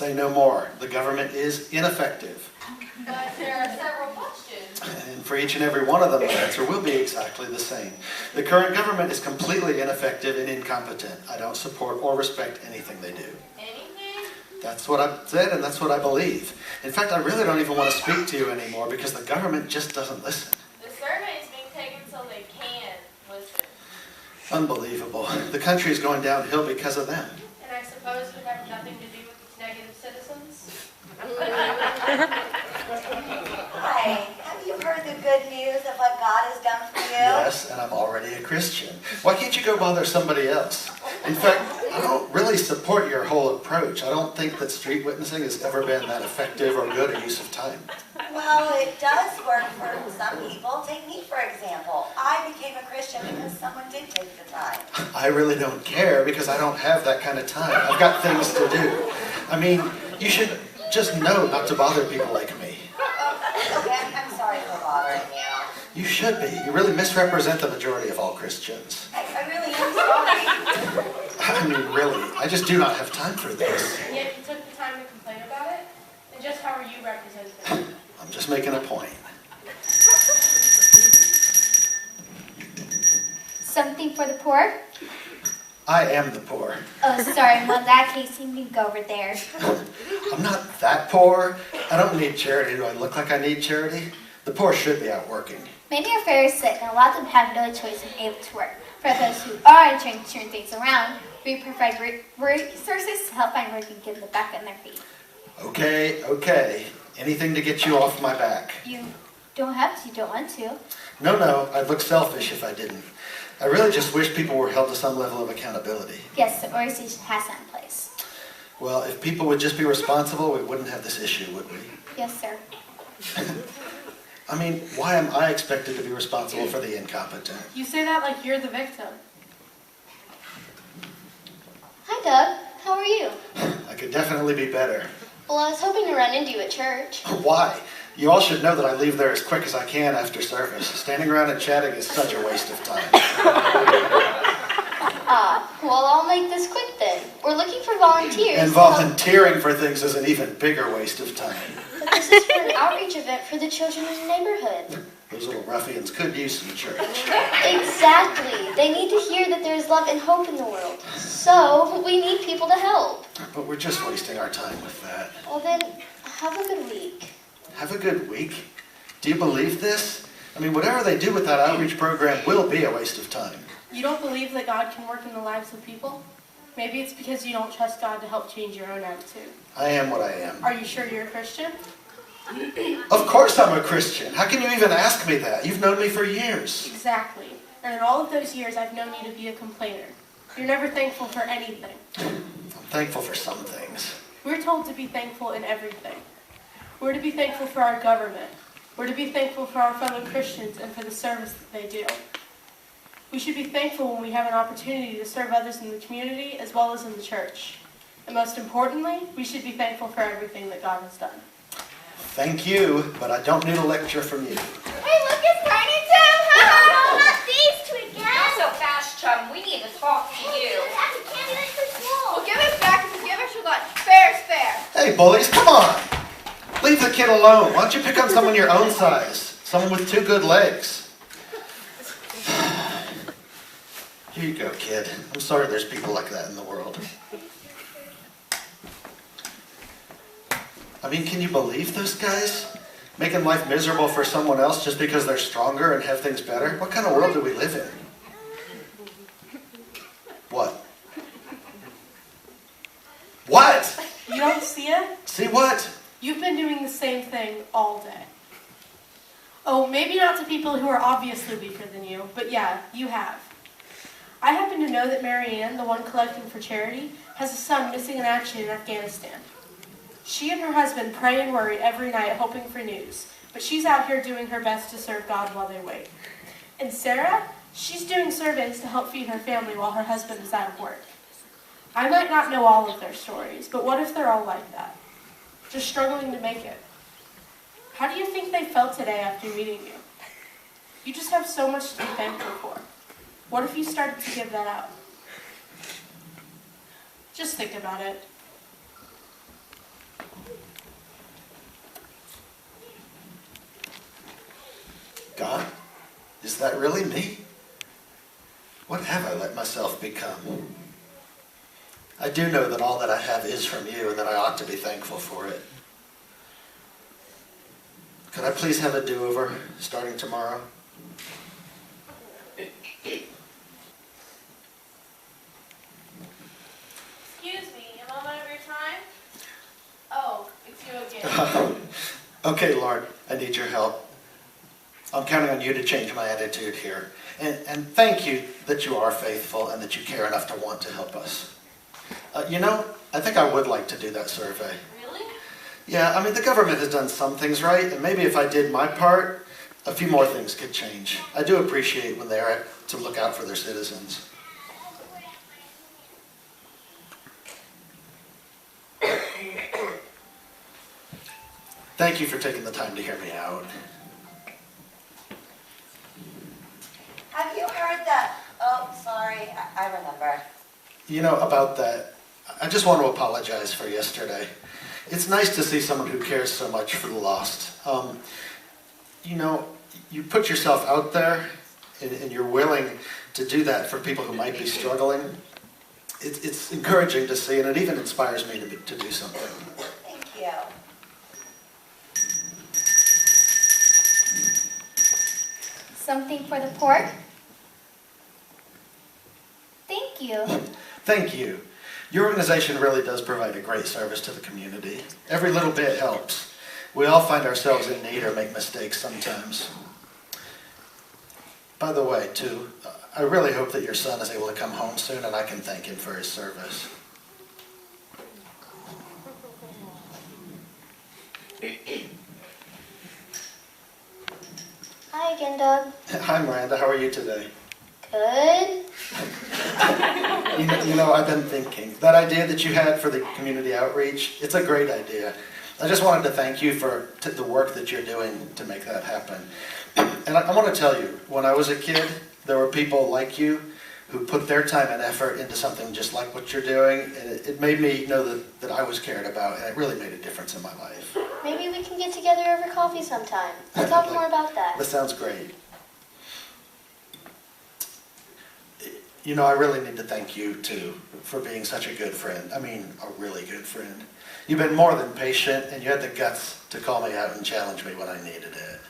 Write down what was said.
Say no more. The government is ineffective. But there are several questions. And for each and every one of them, the answer will be exactly the same. The current government is completely ineffective and incompetent. I don't support or respect anything they do. Anything? That's what I've said, and that's what I believe. In fact, I really don't even want to speak to you anymore because the government just doesn't listen. The survey is being taken so they can listen. Unbelievable. The country is going downhill because of them. And I suppose it would have nothing to do with its negative citizens? Hi, have you heard the good news of what God has done for you? Yes, and I'm already a Christian. Why can't you go bother somebody else? In fact, I don't really support your whole approach. I don't think that street witnessing has ever been that effective or good a use of time. Well, it does work for some people. Take me, for example. I became a Christian because someone did take the time. I really don't care because I don't have that kind of time. I've got things to do. I mean, you should just know not to bother people like me. Okay, I'm sorry for bothering you. You should be. You really misrepresent the majority of all Christians. I really am sorry. I mean, really, I just do not have time for this. And yet you took the time to complain about it? And just how are you represented? I'm just making a point. Something for the poor? I am the poor. Oh, sorry. Well, in that case, you can go over there. I'm not that poor. I don't need charity. Do I look like I need charity? The poor should be out working. Many are very sick, and a lot of them have no choice in able to work. For those who are trying to turn things around, we provide resources to help find work and get them back on their feet. Okay. Anything to get you off my back. You don't have to. You don't want to. No. I'd look selfish if I didn't. I really just wish people were held to some level of accountability. Yes, the organization has that in place. Well, if people would just be responsible, we wouldn't have this issue, would we? Yes, sir. I mean, why am I expected to be responsible for the incompetent? You say that like you're the victim. Hi, Doug. How are you? I could definitely be better. Well, I was hoping to run into you at church. Why? You all should know that I leave there as quick as I can after service. Standing around and chatting is such a waste of time. Well, I'll make this quick then. We're looking for volunteers. And volunteering for things is an even bigger waste of time. But this is for an outreach event for the children in the neighborhood. Those little ruffians could use some church. Exactly. They need to hear that there is love and hope in the world. So, we need people to help. But we're just wasting our time with that. Well then, have a good week. Have a good week? Do you believe this? I mean, whatever they do with that outreach program will be a waste of time. You don't believe that God can work in the lives of people? Maybe it's because you don't trust God to help change your own attitude. I am what I am. Are you sure you're a Christian? Of course I'm a Christian. How can you even ask me that? You've known me for years. Exactly. And in all of those years, I've known you to be a complainer. You're never thankful for anything. I'm thankful for some things. We're told to be thankful in everything. We're to be thankful for our government. We're to be thankful for our fellow Christians and for the service that they do. We should be thankful when we have an opportunity to serve others in the community as well as in the church. And most importantly, we should be thankful for everything that God has done. Thank you, but I don't need a lecture from you. Hey, look, it's Tiny Tim! No, not these two again! Not so fast, chum. We need to talk to you. Well, give us back and give us your lunch. Fair is fair. Hey, bullies, come on! Leave the kid alone. Why don't you pick on someone your own size? Someone with 2 good legs. Here you go, kid. I'm sorry there's people like that in the world. I mean, can you believe those guys? Making life miserable for someone else just because they're stronger and have things better? What kind of world do we live in? What? What? You don't see it? See what? You've been doing the same thing all day. Oh, maybe not to people who are obviously weaker than you, but yeah, you have. I happen to know that Marianne, the one collecting for charity, has a son missing in action in Afghanistan. She and her husband pray and worry every night hoping for news, but she's out here doing her best to serve God while they wait. And Sarah, she's doing surveys to help feed her family while her husband is out of work. I might not know all of their stories, but what if they're all like that? Just struggling to make it. How do you think they felt today after meeting you? You just have so much to be thankful for. What if you started to give that out? Just think about it. God, is that really me? What have I let myself become? I do know that all that I have is from you and that I ought to be thankful for it. Could I please have a do-over starting tomorrow? Excuse me, a moment of your time? Oh, it's you again. Okay, Lord, I need your help. I'm counting on you to change my attitude here. And thank you that you are faithful and that you care enough to want to help us. You know, I think I would like to do that survey. Really? Yeah, I mean, the government has done some things right, and maybe if I did my part, a few more things could change. I do appreciate when they're to look out for their citizens. Thank you for taking the time to hear me out. Have you heard that? Oh, sorry, I remember. You know, about that, I just want to apologize for yesterday. It's nice to see someone who cares so much for the lost. You know, you put yourself out there, and you're willing to do that for people who might be struggling. It's encouraging to see, and it even inspires me to do something. Thank you. Something for the poor? Thank you. Thank you. Your organization really does provide a great service to the community. Every little bit helps. We all find ourselves in need or make mistakes sometimes. By the way, too, I really hope that your son is able to come home soon and I can thank him for his service. Hi again, Doug. Hi, Miranda. How are you today? Good. You know, I've been thinking, that idea that you had for the community outreach, it's a great idea. I just wanted to thank you for the work that you're doing to make that happen. And I want to tell you, when I was a kid, there were people like you who put their time and effort into something just like what you're doing, and it made me know that I was cared about, and it really made a difference in my life. Maybe we can get together over coffee sometime. We'll talk more about that. That sounds great. You know, I really need to thank you, too, for being such a good friend. I mean, a really good friend. You've been more than patient, and you had the guts to call me out and challenge me when I needed it.